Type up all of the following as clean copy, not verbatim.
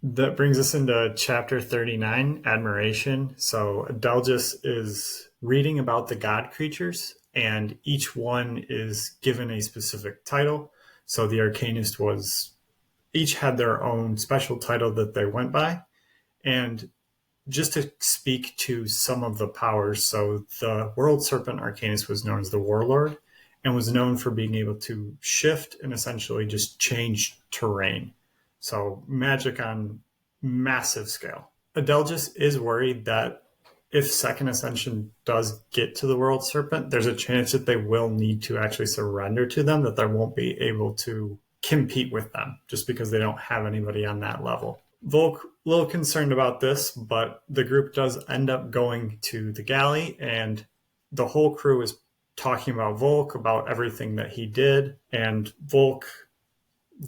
That brings us into chapter 39, Admiration. So Adelgis is reading about the god creatures, and each one is given a specific title. So the arcanist each had their own special title that they went by. And just to speak to some of the powers, so the World Serpent Arcanist was known as the Warlord and was known for being able to shift and essentially just change terrain. So magic on massive scale. Adelgis is worried that if Second Ascension does get to the World Serpent, there's a chance that they will need to actually surrender to them, that they won't be able to compete with them just because they don't have anybody on that level. Volke, a little concerned about this, but the group does end up going to the galley, and the whole crew is talking about Volke, about everything that he did, and Volke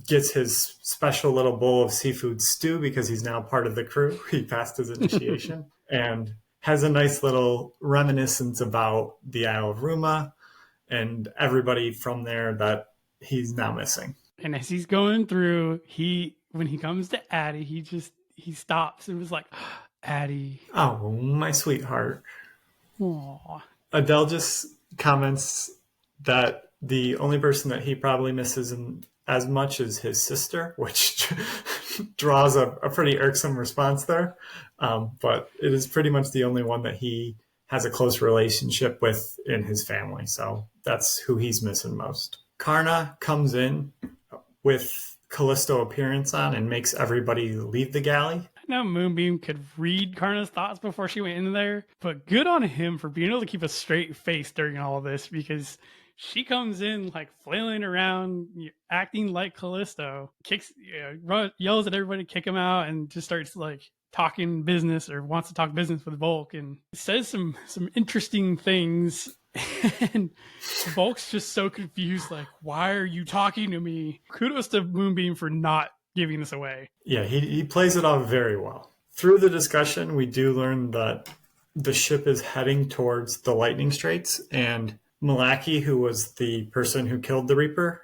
gets his special little bowl of seafood stew because he's now part of the crew. He passed his initiation and has a nice little reminiscence about the Isle of Ruma and everybody from there that he's now missing. And as he's going through, when he comes to Addie, he stops and was like, Addie. Oh, my sweetheart. Aww. Adelgis comments that the only person that he probably misses as much as his sister, which draws a pretty irksome response there. But it is pretty much the only one that he has a close relationship with in his family. So that's who he's missing most. Karna comes in with Calisto appearance on and makes everybody leave the galley. I know Moonbeam could read Karna's thoughts before she went in there, but good on him for being able to keep a straight face during all of this, because she comes in like flailing around, acting like Calisto, yells at everybody to kick him out, and just starts like talking business, or wants to talk business with Volke, and says some interesting things. And Volke's just so confused, like, why are you talking to me? Kudos to Moonbeam for not giving this away. Yeah, he plays it off very well. Through the discussion, we do learn that the ship is heading towards the Lightning Straits, and Malaki, who was the person who killed the Reaper,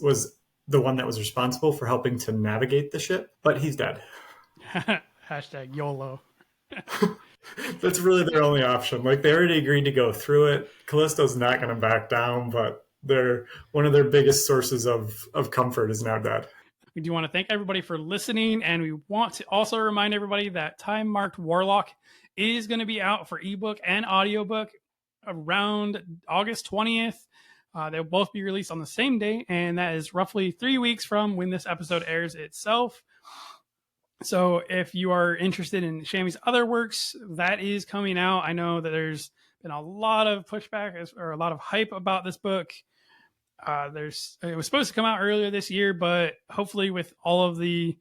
was the one that was responsible for helping to navigate the ship, but he's dead. Hashtag YOLO. That's really their only option. Like, they already agreed to go through it. Callisto's not going to back down, but one of their biggest sources of comfort is now dead. We do want to thank everybody for listening, and we want to also remind everybody that Time Marked Warlock is going to be out for ebook and audiobook around August 20th. They'll both be released on the same day, and that is roughly 3 weeks from when this episode airs itself. So if you are interested in Shammy's other works, that is coming out. I know that there's been a lot of pushback or a lot of hype about this book. It was supposed to come out earlier this year, but hopefully with all of the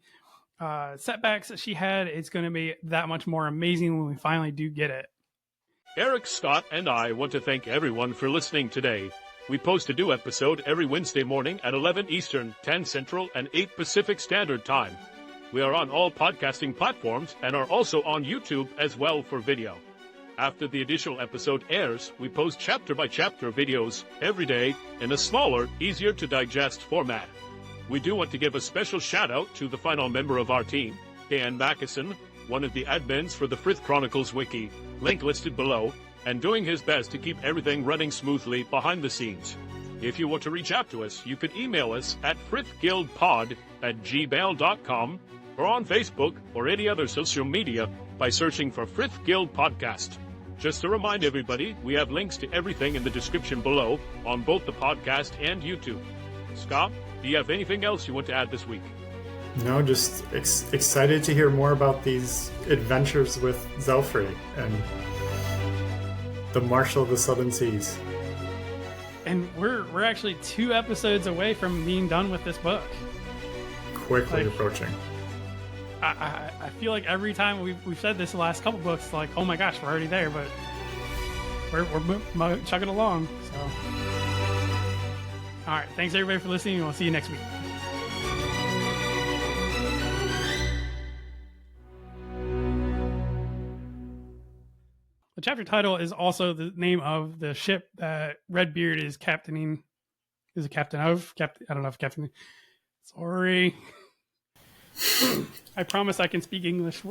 setbacks that she had, it's going to be that much more amazing when we finally do get it. Eric, Scott, and I want to thank everyone for listening today. We post a new episode every Wednesday morning at 11 Eastern, 10 Central, and 8 Pacific Standard Time. We are on all podcasting platforms and are also on YouTube as well for video. After the additional episode airs, we post chapter-by-chapter videos every day in a smaller, easier-to-digest format. We do want to give a special shout-out to the final member of our team, Dan Mackison, one of the admins for the Frith Chronicles Wiki, link listed below, and doing his best to keep everything running smoothly behind the scenes. If you want to reach out to us, you can email us at frithguildpod@gmail.com, or on Facebook or any other social media by searching for Frith Guild Podcast. Just to remind everybody, we have links to everything in the description below on both the podcast and YouTube. Scott, do you have anything else you want to add this week? No, just excited to hear more about these adventures with Zelfrey and the Marshal of the Southern Seas. And we're actually 2 episodes away from being done with this book. Quickly approaching. I feel like every time we've said this the last couple books, like, oh my gosh, we're already there, but we're chugging along. So, all right, thanks everybody for listening, and we'll see you next week. The chapter title is also the name of the ship that Redbeard is captaining. Is a captain of? I don't know if captain. Sorry. I promise I can speak English.